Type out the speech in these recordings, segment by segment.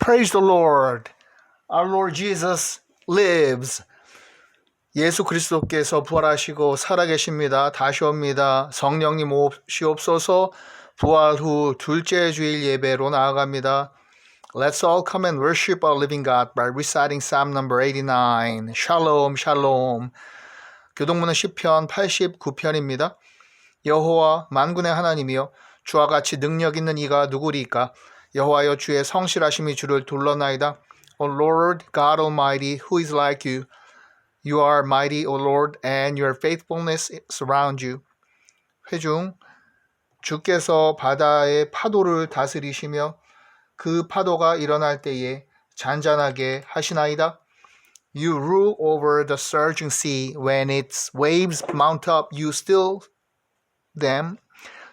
Praise the Lord. Our Lord Jesus lives. 예수 그리스도께서 부활하시고 살아계십니다. 다시 옵니다. 성령님 오시옵소서. 부활 후 둘째 주일 예배로 나아갑니다. Let's all come and worship our living God by reciting Psalm number 89. Shalom, shalom. 교동문은 시편 89편입니다. 여호와 만군의 하나님이여 주와 같이 능력 있는 이가 누구리까? 여호와여 주의 성실하심이 주를 둘러나이다. O Lord God Almighty, who is like you? You are mighty, O Lord, and your faithfulness surround you. 회중, 주께서 바다의 파도를 다스리시며 그 파도가 일어날 때에 잔잔하게 하시나이다. You rule over the surging sea. When its waves mount up, you still them.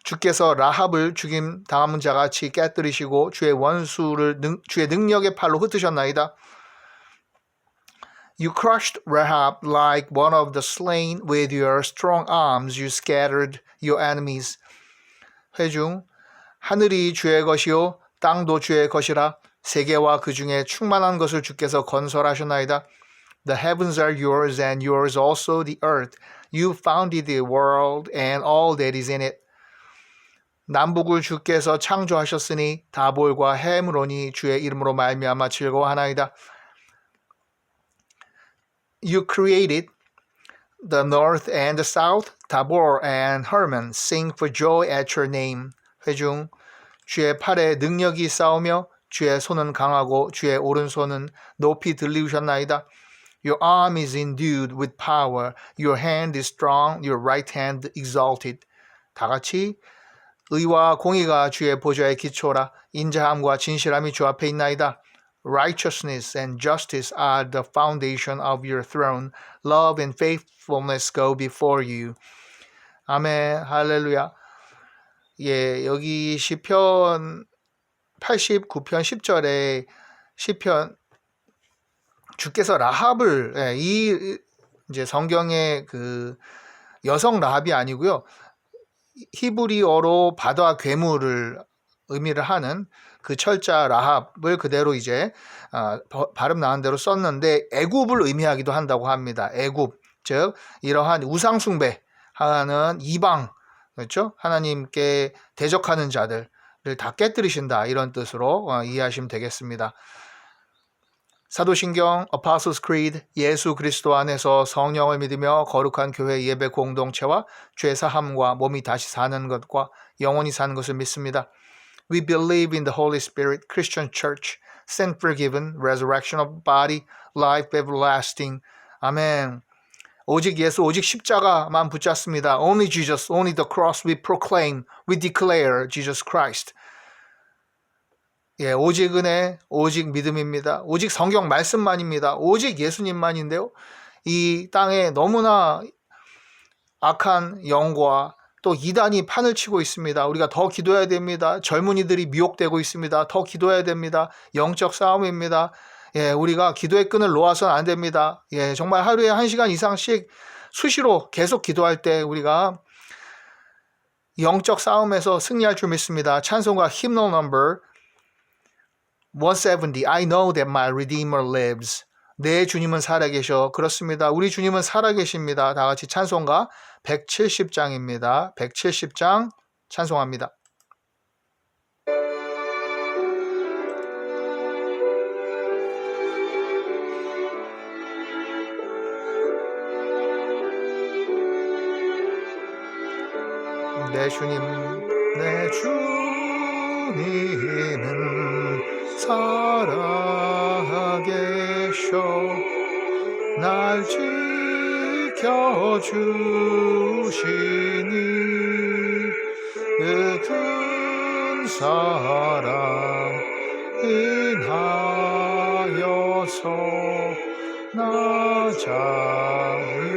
주께서 라합을 죽임 당한 자같이 깨뜨리시고 주의 원수를 주의 능력의 팔로 흩으셨나이다. You crushed Rahab like one of the slain. With your strong arms you scattered your enemies. 회중, 하늘이 주의 것이요 땅도 주의 것이라. 세계와 그 중에 충만한 것을 주께서 건설하셨나이다. The heavens are yours and yours also the earth. You founded the world and all that is in it. 남북을 주께서 창조하셨으니 다볼과 헤므론이 주의 이름으로 말미암아 즐거워하나이다. You created the north and the south. Tabor and Hermon sing for joy at your name. 회중, 주의 팔에 능력이 있사오며 주의 손은 강하고 주의 오른손은 높이 들리우셨나이다. Your arm is endued with power. Your hand is strong. Your right hand exalted. 다 같이 의와 공의가 주의 보좌의 기초라. 인자함과 진실함이 주 앞에 있나이다. Righteousness and justice are the foundation of your throne. Love and faithfulness go before you. 아멘. 할렐루야. 예, 여기 시편 89편 10절에 시편 주께서 라합을 이 이제 성경의 그 여성 라합이 아니고요. 히브리어로 바다 괴물을 의미를 하는 그 철자 라합을 그대로 이제 발음 나온 대로 썼는데 애굽을 의미하기도 한다고 합니다. 애굽, 즉 이러한 우상 숭배하는 이방, 그렇죠? 하나님께 대적하는 자들을 다 깨뜨리신다 이런 뜻으로 이해하시면 되겠습니다. 사도신경 Apostles' Creed, 예수 그리스도 안에서 성령을 믿으며 거룩한 교회 예배 공동체와 죄사함과 몸이 다시 사는 것과 영원히 사는 것을 믿습니다. We believe in the Holy Spirit, Christian Church, sin forgiven, resurrection of body, life everlasting. 아멘. 오직 예수, 오직 십자가만 붙잡습니다. Only Jesus, only the cross we proclaim, we declare Jesus Christ. 예, 오직 은혜, 오직 믿음입니다. 오직 성경 말씀만입니다. 오직 예수님만인데요. 이 땅에 너무나 악한 영과 또 이단이 판을 치고 있습니다. 우리가 더 기도해야 됩니다. 젊은이들이 미혹되고 있습니다. 더 기도해야 됩니다. 영적 싸움입니다. 예, 우리가 기도의 끈을 놓아서는 안 됩니다. 예, 정말 하루에 1시간 이상씩 수시로 계속 기도할 때 우리가 영적 싸움에서 승리할 줄 믿습니다. 찬송가 hymnal number 170. I know that my Redeemer lives. 내 주님은 살아계셔. 그렇습니다. 우리 주님은 살아계십니다. 다 같이 찬송가 170장입니다. 170장 찬송합니다. 내 주님, 내 주님은 살아계셔. 날 지켜주시니 그 큰 사랑 인하여서 나 자유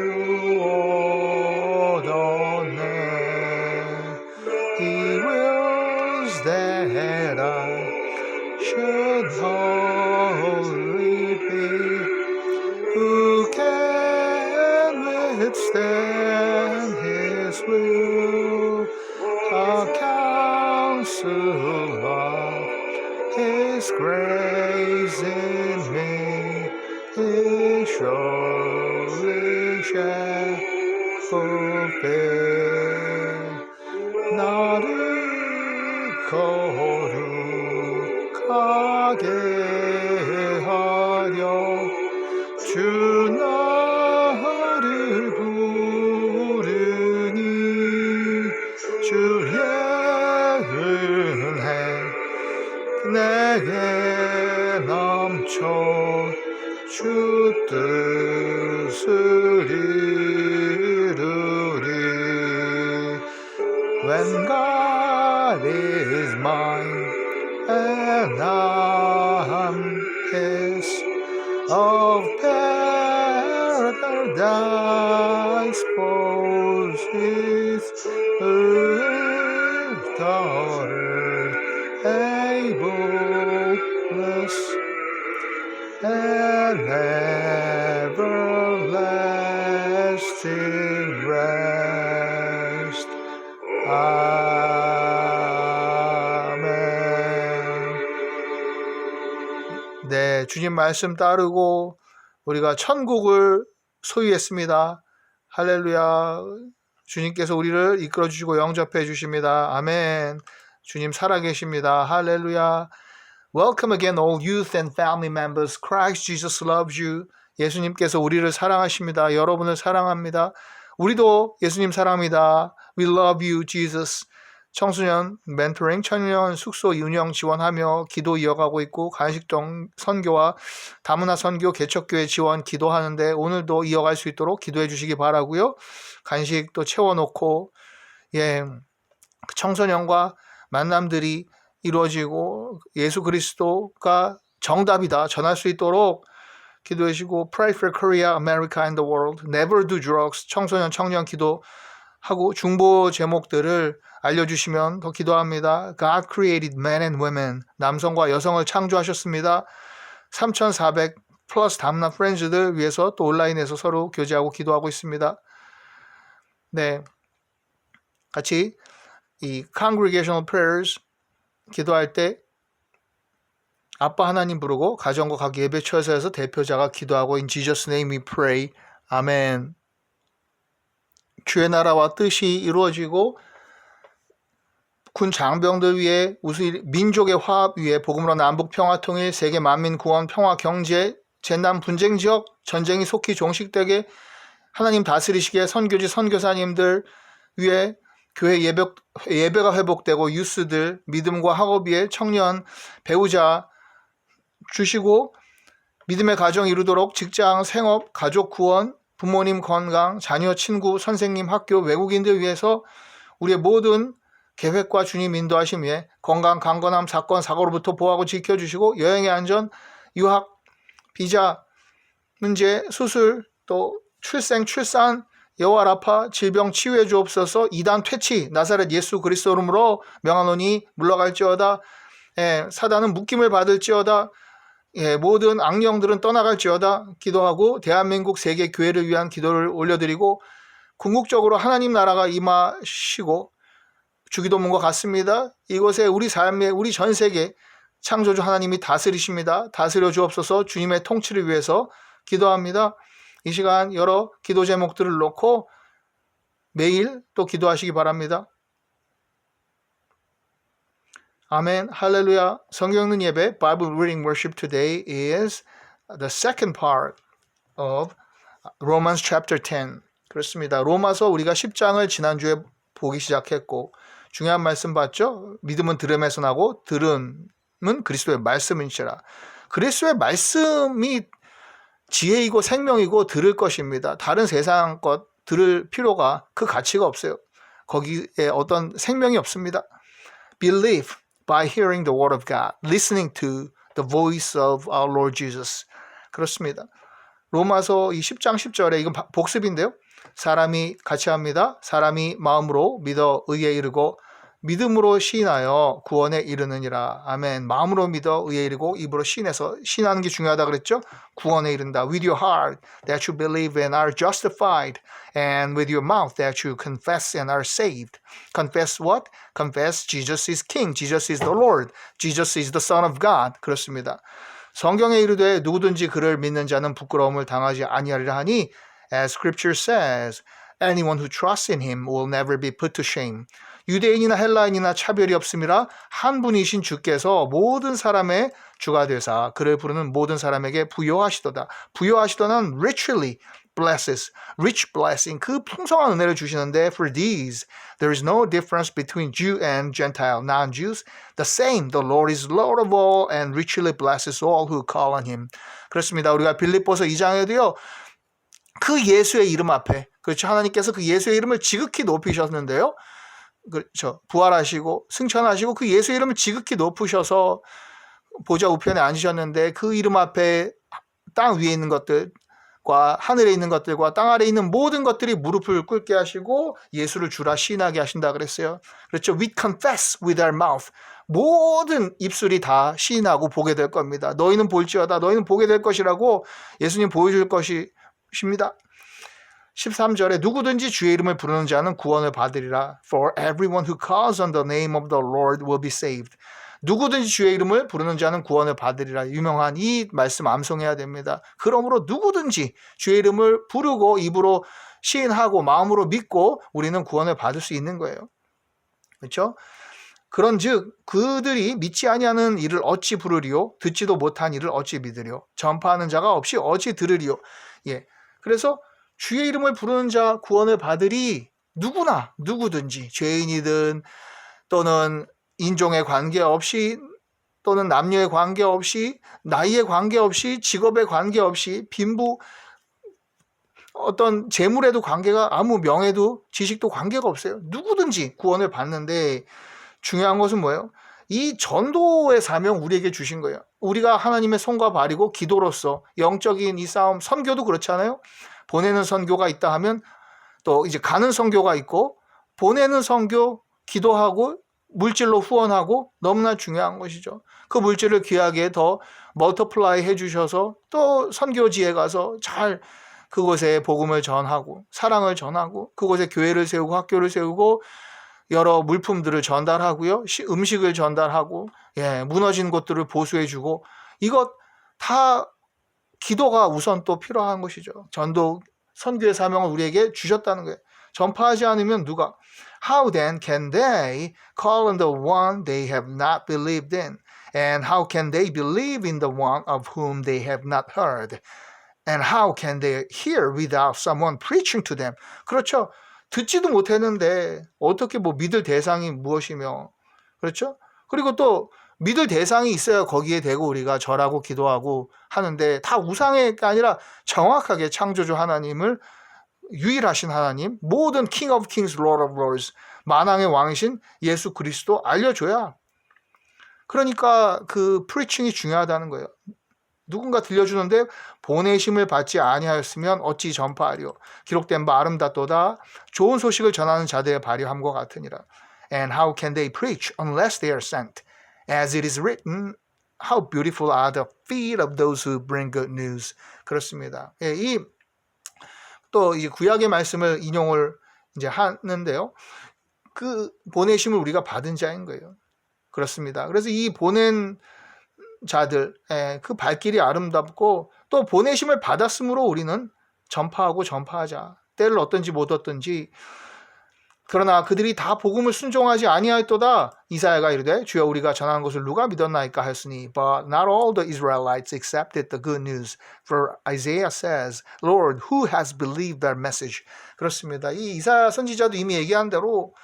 얻었네. He wills that I should wholly be. Who can withstand his will? A counsel of his His grace in me, He surely shall fulfill. 나를 거룩하게 하려 주 나를 부르니 주의 은혜 내게 넘쳐 주 뜻을 이루리. When God is mine and I'm His, of paradise poses daughter, ableness and everlasting rest. 아멘. 네, 주님 말씀 따르고 우리가 천국을 소유했습니다. 할렐루야. 주님께서 우리를 이끌어 주시고 영접해 주십니다. 아멘. 주님 살아계십니다. 할렐루야. Welcome again all youth and family members. Christ Jesus loves you. 예수님께서 우리를 사랑하십니다. 여러분을 사랑합니다. 우리도 예수님 사랑합니다. We love you, Jesus. 청소년 멘토링, 청년 숙소 운영 지원하며 기도 이어가고 있고 간식 선교와 다문화 선교 개척교회 지원 기도하는데 오늘도 이어갈 수 있도록 기도해 주시기 바라고요. 간식 또 채워놓고 청소년과 만남들이 이루어지고 예수 그리스도가 정답이다 전할 수 있도록 기도해 주시고 Pray for Korea, America and the world. Never do drugs. 청소년 청년 기도하고 중보 제목들을 알려주시면 더 기도합니다. God created men and women. 남성과 여성을 창조하셨습니다. 3,400 플러스 다문화 프렌즈들 위해서 또 온라인에서 서로 교제하고 기도하고 있습니다. 네, 같이 이 congregational prayers 기도할 때 아빠 하나님 부르고 가정과 각 예배처에서 대표자가 기도하고 In Jesus' name we pray. 아멘. 주의 나라와 뜻이 이루어지고 군 장병들 위해 민족의 화합 위해 복음으로 남북 평화 통일 세계 만민 구원 평화 경제 재난 분쟁 지역 전쟁이 속히 종식되게 하나님 다스리시기에 선교지 선교사님들 위해 교회 예배가 회복되고 유스들 믿음과 학업 위에 청년 배우자 주시고 믿음의 가정 이루도록 직장 생업 가족 구원 부모님 건강 자녀 친구 선생님 학교 외국인들 위해서 우리의 모든 계획과 주님 인도하심 위에 건강 강건함 사건 사고로부터 보호하고 지켜주시고 여행의 안전 유학 비자 문제 수술 또 출산 여호와 라파 질병 치유해 주옵소서. 이단 퇴치 나사렛 예수 그리스도 이름으로 명하노니 물러갈지어다. 사단은 묶임을 받을지어다. 모든 악령들은 떠나갈지어다. 기도하고 대한민국 세계 교회를 위한 기도를 올려드리고 궁극적으로 하나님 나라가 임하시고 주기도문과 같습니다. 이곳에 우리 삶에 우리 전 세계 창조주 하나님이 다스리십니다. 다스려 주옵소서. 주님의 통치를 위해서 기도합니다. 이 시간 여러 기도 제목들을 놓고 매일 또 기도하시기 바랍니다. 아멘. 할렐루야. 성경 읽는 예배 Bible reading worship today is the second part of Romans chapter 10. 그렇습니다. 로마서 우리가 10장을 지난주에 보기 시작했고 중요한 말씀 봤죠? 믿음은 들음에서 나고 들음은 그리스도의 말씀인지라. 그리스도의 말씀이 지혜이고 생명이고 들을 것입니다. 다른 세상 것 들을 필요가 그 가치가 없어요. 거기에 어떤 생명이 없습니다. Believe by hearing the word of God, listening to the voice of our Lord Jesus. 그렇습니다. 로마서 이 10장 10절에 이건 복습인데요. 사람이 같이 합니다. 사람이 마음으로 믿어 의에 이르고 믿음으로 시인하여 구원에 이르느니라. 아멘. 마음으로 믿어 의에 이르고 입으로 시인해서 시인하는 게 중요하다 그랬죠. 구원에 이른다. With your heart that you believe and are justified, and with your mouth that you confess and are saved. Confess what? Confess Jesus is King, Jesus is the Lord, Jesus is the Son of God. 그렇습니다. 성경에 이르되 누구든지 그를 믿는 자는 부끄러움을 당하지 아니하리라 하니, as Scripture says, anyone who trusts in him will never be put to shame. 유대인이나 헬라인이나 차별이 없음이라 한 분이신 주께서 모든 사람의 주가 되사 그를 부르는 모든 사람에게 부여하시도다. 부여하시도는 richly blesses, rich blessing, 그 풍성한 은혜를 주시는데 for these there is no difference between Jew and Gentile, non-Jews. The same, the Lord is Lord of all and richly blesses all who call on him. 그렇습니다. 우리가 빌립보서 2장에도요. 그 예수의 이름 앞에, 그렇죠. 하나님께서 그 예수의 이름을 지극히 높이셨는데요. 그렇죠. 부활하시고 승천하시고 그 예수의 이름을 지극히 높으셔서 보좌 우편에 앉으셨는데 그 이름 앞에 땅 위에 있는 것들과 하늘에 있는 것들과 땅 아래에 있는 모든 것들이 무릎을 꿇게 하시고 예수를 주라 시인하게 하신다 그랬어요. 그렇죠. We confess with our mouth. 모든 입술이 다 시인하고 보게 될 겁니다. 너희는 볼지어다. 너희는 보게 될 것이라고 예수님 보여줄 것이십니다. 13절에 누구든지 주의 이름을 부르는 자는 구원을 받으리라. For everyone who calls on the name of the Lord will be saved. 누구든지 주의 이름을 부르는 자는 구원을 받으리라. 유명한 이 말씀 암송해야 됩니다. 그러므로 누구든지 주의 이름을 부르고 입으로 시인하고 마음으로 믿고 우리는 구원을 받을 수 있는 거예요. 그렇죠? 그런즉 그들이 믿지 아니하는 이를 어찌 부르리요? 듣지도 못한 이를 어찌 믿으리요? 전파하는 자가 없이 어찌 들으리요? 예. 그래서 주의 이름을 부르는 자 구원을 받으리. 누구나 누구든지 죄인이든 또는 인종에 관계없이 또는 남녀에 관계없이 나이에 관계없이 직업에 관계없이 빈부 어떤 재물에도 관계가 아무 명예도 지식도 관계가 없어요. 누구든지 구원을 받는데 중요한 것은 뭐예요? 이 전도의 사명 우리에게 주신 거예요. 우리가 하나님의 손과 발이고 기도로서 영적인 이 싸움, 선교도 그렇잖아요. 보내는 선교가 있다 하면 또 이제 가는 선교가 있고 보내는 선교, 기도하고 물질로 후원하고 너무나 중요한 것이죠. 그 물질을 귀하게 더 멀티플라이 해주셔서 또 선교지에 가서 잘 그곳에 복음을 전하고 사랑을 전하고 그곳에 교회를 세우고 학교를 세우고 여러 물품들을 전달하고요. 음식을 전달하고 무너진 곳들을 보수해주고 이것 다 기도가 우선 또 필요한 것이죠. 전도 선교의 사명을 우리에게 주셨다는 거예요. 전파하지 않으면 누가? How then can they call on the one they have not believed in? And how can they believe in the one of whom they have not heard? And how can they hear without someone preaching to them? 그렇죠. 듣지도 못했는데 어떻게 뭐 믿을 대상이 무엇이며 그렇죠? 그리고 또 믿을 대상이 있어야 거기에 대고 우리가 절하고 기도하고 하는데 다 우상의 게 아니라 정확하게 창조주 하나님을 유일하신 하나님 모든 King of Kings, Lord of Lords 만왕의 왕이신 예수 그리스도 알려줘야 그러니까 그 프리칭이 중요하다는 거예요. 누군가 들려주는데 보내심을 받지 아니하였으면 어찌 전파하리요. 기록된 바 아름답도다 좋은 소식을 전하는 자들의 발휘함과 같으니라. And how can they preach unless they are sent? As it is written, how beautiful are the feet of those who bring good news. 그렇습니다. 이 또 이 구약의 말씀을 인용을 이제 하는데요. 그 보내심을 우리가 받은 자인 거예요. 그렇습니다. 그래서 이 보낸 자들 그 발길이 아름답고 또 보내심을 받았으므로 우리는 전파하고 전파하자. 때를 얻든지 못 얻든지 그러나 그들이 다 복음을 순종하지 아니하였도다. 이사야가 이르되 주여 우리가 전하는 것을 누가 믿었나이까 하였으니 But not all the Israelites accepted the good news. For Isaiah says, Lord, who has believed our message? 그렇습니다. 이 이사야 선지자도 이미 얘기한 대로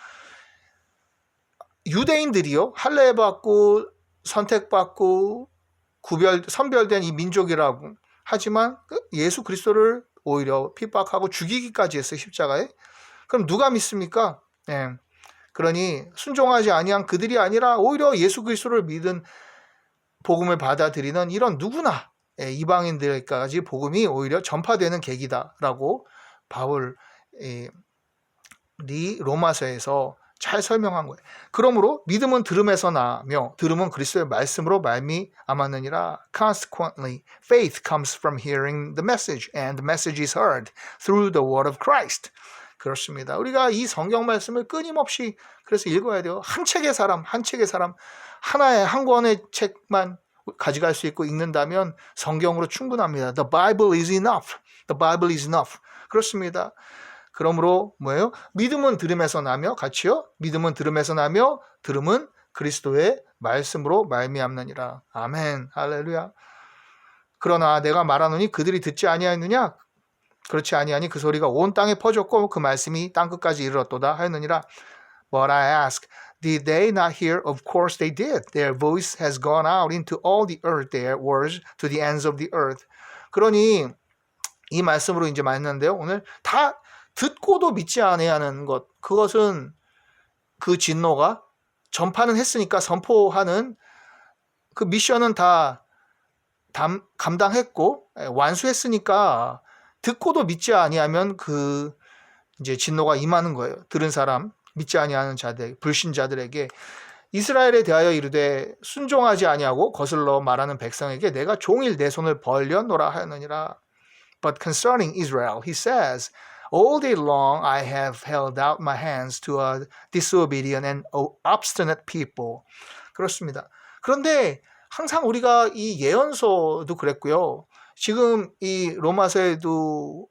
유대인들이요. 할례받고 선택받고 선별된 이 민족이라고 하지만 예수 그리스도를 오히려 핍박하고 죽이기까지 했어요. 십자가에. 그럼 누가 믿습니까? 그러니 순종하지 아니한 그들이 아니라 오히려 예수 그리스도를 믿은 복음을 받아들이는 이런 누구나 이방인들까지 복음이 오히려 전파되는 계기다라고 바울이 로마서에서 잘 설명한 거예요. 그러므로 믿음은 들음에서 나며 들음은 그리스도의 말씀으로 말미암았느니라. Consequently, faith comes from hearing the message, and the message is heard through the word of Christ. 그렇습니다. 우리가 이 성경 말씀을 끊임없이 그래서 읽어야 돼요. 한 책의 사람, 하나의 한 권의 책만 가져갈 수 있고 읽는다면 성경으로 충분합니다. The Bible is enough. The Bible is enough. 그렇습니다. 그러므로 뭐예요? 믿음은 들음에서 나며 같이요. 믿음은 들음에서 나며 들음은 그리스도의 말씀으로 말미암느니라. 아멘. 할렐루야. 그러나 내가 말하노니 그들이 듣지 아니하였느냐? 그렇지 아니하니 그 소리가 온 땅에 퍼졌고 그 말씀이 땅 끝까지 이르렀도다 하였느니라. But I ask, did they not hear? Of course they did. Their voice has gone out into all the earth, their words to the ends of the earth. 그러니 이 말씀으로 이제 맞는데요. 오늘 다 듣고도 믿지 아니하는 것, 그것은 그 진노가 전파는 했으니까 선포하는 그 미션은 다 감당했고 완수했으니까 듣고도 믿지 아니하면 그 이제 진노가 임하는 거예요. 들은 사람, 믿지 아니하는 자들, 불신자들에게 이스라엘에 대하여 이르되 순종하지 아니하고 거슬러 말하는 백성에게 내가 종일 내 손을 벌려노라 하였느니라. But concerning Israel, he says, all day long I have held out my hands to a disobedient and obstinate people. 그렇습니다. 그런데 항상 우리가 이 예언서도 그랬고요. 지금 이 로마서에도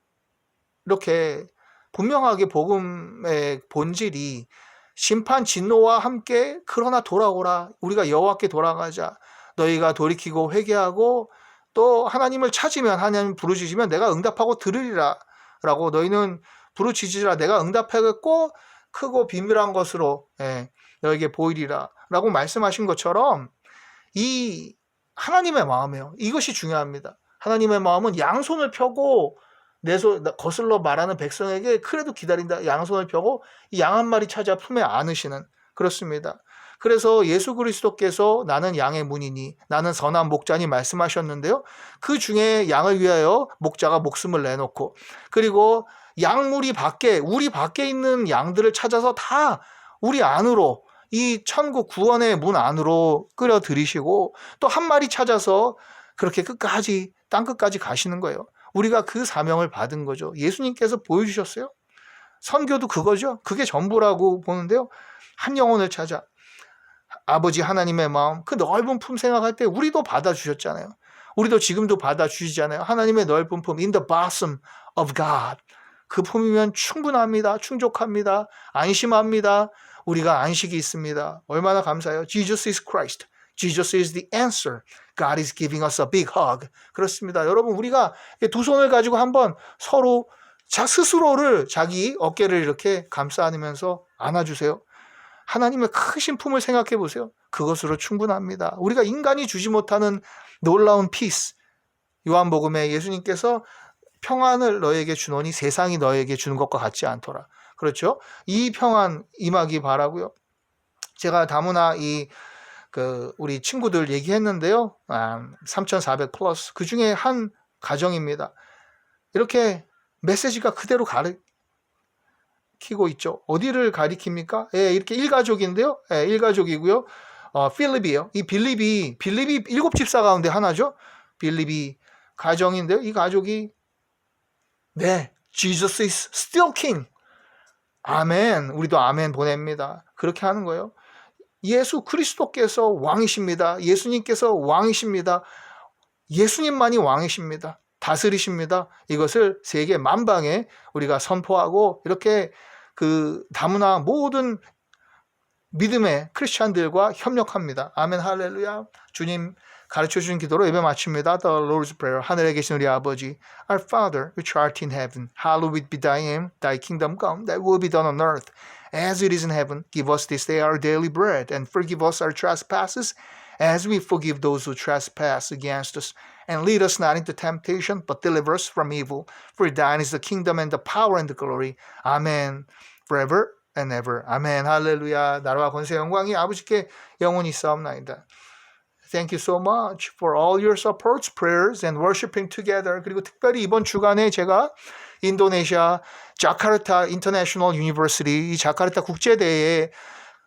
이렇게 분명하게 복음의 본질이 심판 진노와 함께 그러나 돌아오라. 우리가 여호와께 돌아가자. 너희가 돌이키고 회개하고 또 하나님을 찾으면 하나님 부르짖으면 내가 응답하고 들으리라. 라고 너희는 부르짖으라. 내가 응답하겠고 크고 비밀한 것으로 너에게 보이리라. 라고 말씀하신 것처럼 이 하나님의 마음이에요. 이것이 중요합니다. 하나님의 마음은 양손을 펴고 거슬러 말하는 백성에게 그래도 기다린다. 양손을 펴고 이 양 한 마리 찾아 품에 안으시는 그렇습니다. 그래서 예수 그리스도께서 나는 양의 문이니 나는 선한 목자니 말씀하셨는데요. 그 중에 양을 위하여 목자가 목숨을 내놓고 그리고 양무리 밖에 우리 밖에 있는 양들을 찾아서 다 우리 안으로 이 천국 구원의 문 안으로 끌어들이시고 또 한 마리 찾아서 그렇게 끝까지 땅 끝까지 가시는 거예요. 우리가 그 사명을 받은 거죠. 예수님께서 보여주셨어요. 선교도 그거죠. 그게 전부라고 보는데요. 한 영혼을 찾아 아버지 하나님의 마음 그 넓은 품 생각할 때 우리도 받아주셨잖아요. 우리도 지금도 받아주시잖아요. 하나님의 넓은 품 in the bosom of God. 그 품이면 충분합니다. 충족합니다. 안심합니다. 우리가 안식이 있습니다. 얼마나 감사해요. Jesus is Christ. Jesus is the answer. God is giving us a big hug. 그렇습니다. 여러분 우리가 두 손을 가지고 한번 서로 스스로를 자기 어깨를 이렇게 감싸 안으면서 안아주세요. 하나님의 크신 품을 생각해 보세요. 그것으로 충분합니다. 우리가 인간이 주지 못하는 놀라운 피스. 요한복음에 예수님께서 평안을 너에게 주노니 세상이 너에게 주는 것과 같지 않더라. 그렇죠? 이 평안 임하기 바라고요. 제가 다문화 우리 친구들 얘기했는데요. 3,400 플러스 그 중에 한 가정입니다. 이렇게 메시지가 그대로 가리키고 있죠. 어디를 가리킵니까? 이렇게 일가족인데요. 일가족이고요. 필립이에요. 이 빌립이 7집사 가운데 하나죠. 빌립이 가정인데요. 이 가족이 Jesus is still king. 아멘. 우리도 아멘 보냅니다. 그렇게 하는 거예요. 예수 그리스도께서 왕이십니다. 예수님께서 왕이십니다. 예수님만이 왕이십니다. 다스리십니다. 이것을 세계 만방에 우리가 선포하고 이렇게 그 다문화 모든 믿음의 크리스찬들과 협력합니다. 아멘 할렐루야. 주님 가르쳐 주신 기도로 예배 마칩니다. The Lord's Prayer. 하늘에 계신 우리 아버지, Our Father, which art in heaven, hallowed be thy name. Thy kingdom come, thy will be done on earth, as it is in heaven. Give us this day our daily bread, and forgive us our trespasses, as we forgive those who trespass against us. And lead us not into temptation, but deliver us from evil. For thine is the kingdom and the power and the glory. Amen. Forever and ever. 아멘. 할렐루야. 나라와 권세 영광이 아버지께 영원히 있사옵나이다. Thank you so much for all your supports, prayers, and worshiping together. 그리고 특별히 이번 주간에 제가 인도네시아 자카르타 인터내셔널 유니버시티, 이 자카르타 국제대회에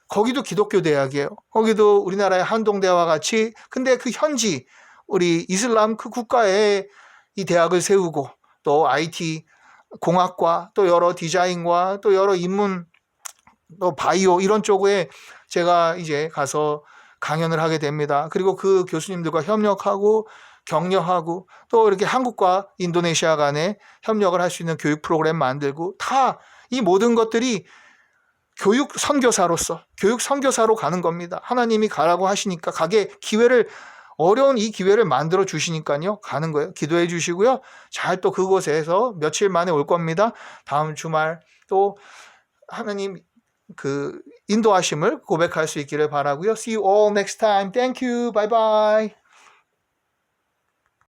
거기도 기독교 대학이에요. 거기도 우리나라의 한동대와 같이, 근데 그 현지 우리 이슬람 그 국가에 이 대학을 세우고 또 IT 공학과 또 여러 디자인과 또 여러 인문 또 바이오 이런 쪽에 제가 이제 가서 강연을 하게 됩니다. 그리고 그 교수님들과 협력하고 격려하고 또 이렇게 한국과 인도네시아 간에 협력을 할 수 있는 교육 프로그램 만들고 다 이 모든 것들이 교육 선교사로 가는 겁니다. 하나님이 가라고 하시니까 가게 기회를 어려운 이 기회를 만들어 주시니까요. 가는 거예요. 기도해 주시고요. 잘 또 그곳에서 며칠 만에 올 겁니다. 다음 주말 또 하나님 그 인도하심을 고백할 수 있기를 바라고요. See you all next time. Thank you. Bye bye.